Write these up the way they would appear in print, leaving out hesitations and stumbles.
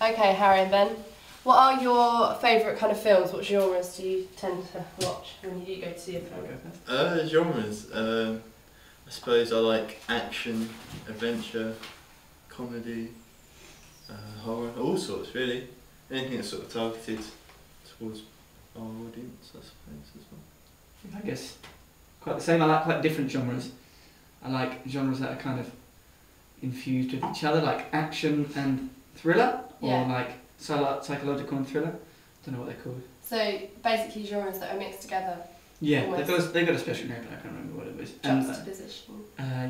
Okay, Harry and Ben, what are your favourite kind of films? What genres do you tend to watch when you do go to see a film? Genres. I suppose I like action, adventure, comedy, horror, all sorts really. Anything that's sort of targeted towards our audience, I suppose, as well. I guess quite the same. I like quite different genres. I like genres that are kind of infused with each other, like action and thriller, or like psychological and thriller. Don't know what they're called. So basically genres that are mixed together. Yeah, they've got a special name, but I can't remember what it was. Juxtaposition.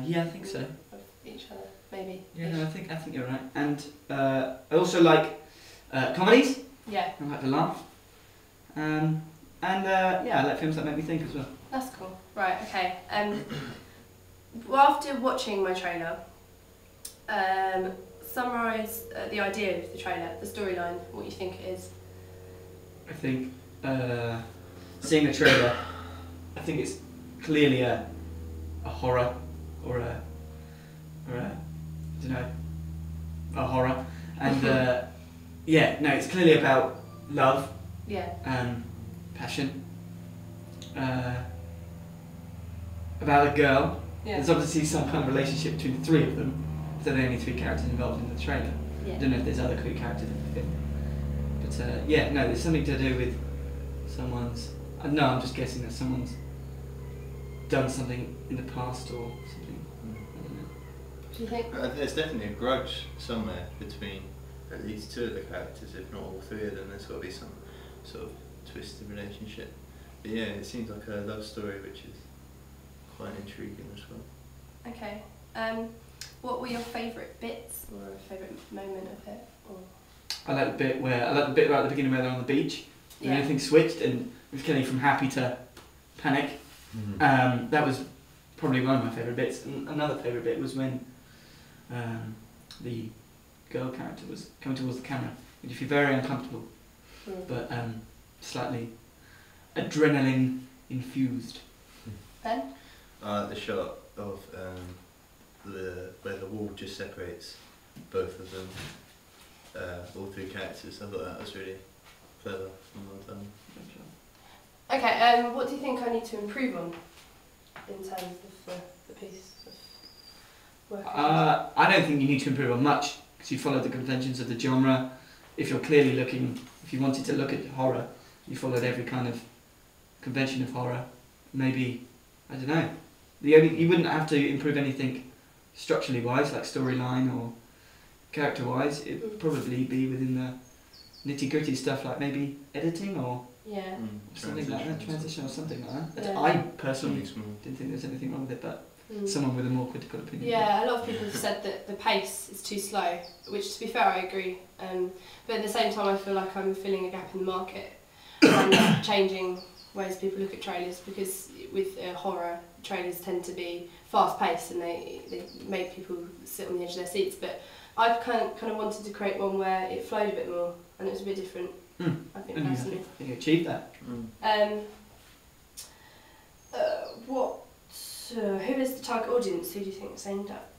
Yeah, I think so. Of each other, maybe. Yeah, no, I think you're right. And I also like comedies. Yeah. I like to laugh. And yeah, I like films that make me think as well. That's cool. Right. Okay. Well, after watching my trailer, summarise the idea of the trailer, the storyline, what you think it is. I think seeing the trailer, I think it's clearly a horror or a I don't know, a horror, and yeah, no, it's clearly about love, passion, about a girl. Yeah. There's obviously some kind of relationship between the three of them. So there are only three characters involved in the trailer. Yeah. I don't know if there's other key characters in the film. But yeah, no, there's something to do with someone's... no, I'm just guessing that someone's done something in the past or something. I don't know. Do you think? There's definitely a grudge somewhere between at least two of the characters, if not all three of them. There's got to be some sort of twisted relationship. But yeah, it seems like a love story, which is quite intriguing as well. Okay. What were your favourite bits or a favourite moment of it? Or? I like the bit right at the beginning where they're on the beach. And everything switched and it was getting from happy to panic. Mm-hmm. That was probably one of my favourite bits. And another favourite bit was when the girl character was coming towards the camera. Made you feel very uncomfortable, but slightly adrenaline infused. Ben? The shot of where the wall just separates both of them, all three characters. I thought that was really clever and well done. Okay, what do you think I need to improve on in terms of the piece of work? I don't think you need to improve on much because you followed the conventions of the genre. If you're clearly looking, if you wanted to look at horror, you followed every kind of convention of horror. Maybe, I don't know. You wouldn't have to improve anything structurally wise, like storyline or character wise. It would probably be within the nitty gritty stuff, like maybe editing or something like that, transition or something like that. Yeah. I personally didn't think there's anything wrong with it, but someone with a more critical opinion. Yeah, a lot of people have said that the pace is too slow, which to be fair I agree. But at the same time I feel like I'm filling a gap in the market and changing ways people look at trailers, because with horror, trailers tend to be fast paced and they make people sit on the edge of their seats, but I've kind of wanted to create one where it flowed a bit more and it was a bit different. I think and personally. You achieved that. Who is the target audience? Who do you think it's aimed at?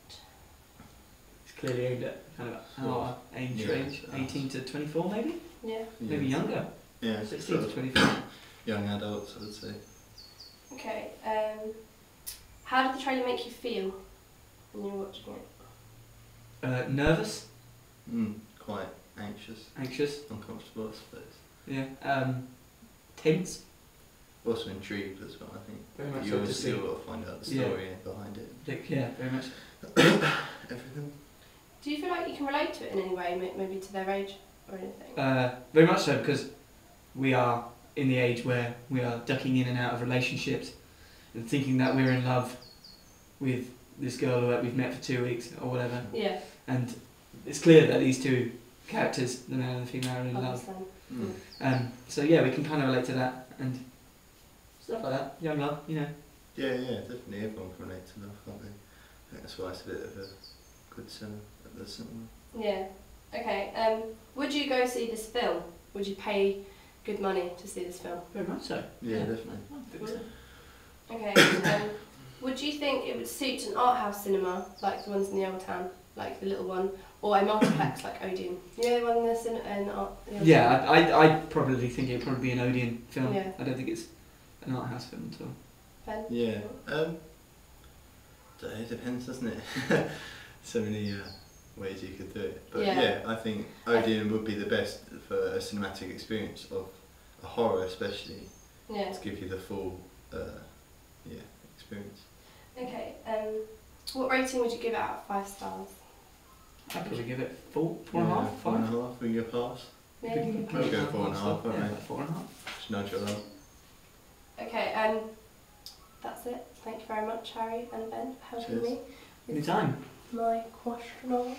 It's clearly aimed at kind of our age range, 18 to 24 maybe? Yeah. Maybe younger. Yeah. 16 to 24. Young adults, I would say. Okay. How did the trailer make you feel when you were watching it? Nervous. Quite anxious. Uncomfortable, I suppose. Yeah. Tense. Also intrigued as well, I think. Very much you so obviously got to find out the story behind it. Yeah, very much. Everything. Do you feel like you can relate to it in any way, maybe to their age or anything? Very much so, because we are in the age where we are ducking in and out of relationships and thinking that we're in love with this girl that we've met for 2 weeks or whatever. Yeah. And it's clear that these two characters, the male and the female, are in love. So yeah, we can kind of relate to that and stuff like that. Young love, you know. Yeah, definitely. Everyone can relate to love, can't they? I think that's why it's a bit of a good at the cinema. Yeah. Okay. Would you go see this film? Would you pay good money to see this film? Very much so. Yeah, definitely. I think so. Okay. Would you think it would suit an art house cinema like the ones in the Old Town, like the little one, or a multiplex like Odeon. You know the one that's in art. Yeah, I probably think it'd probably be an Odeon film. Yeah. I don't think it's an art house film at all. Ben? Yeah. It depends, doesn't it? So many ways you could do it. But yeah, I think Odeon would be the best for a cinematic experience of a horror, especially. Yeah. To give you the full experience. Okay. What rating would you give it out of 5 stars? I'd probably give it 4.5, 5. 4.5. We can go past. Yeah. We'll go 4.5. Yeah, Right? 4.5. Just nudge it along. Okay. That's it. Thank you very much, Harry and Ben, for helping me with Anytime. my question.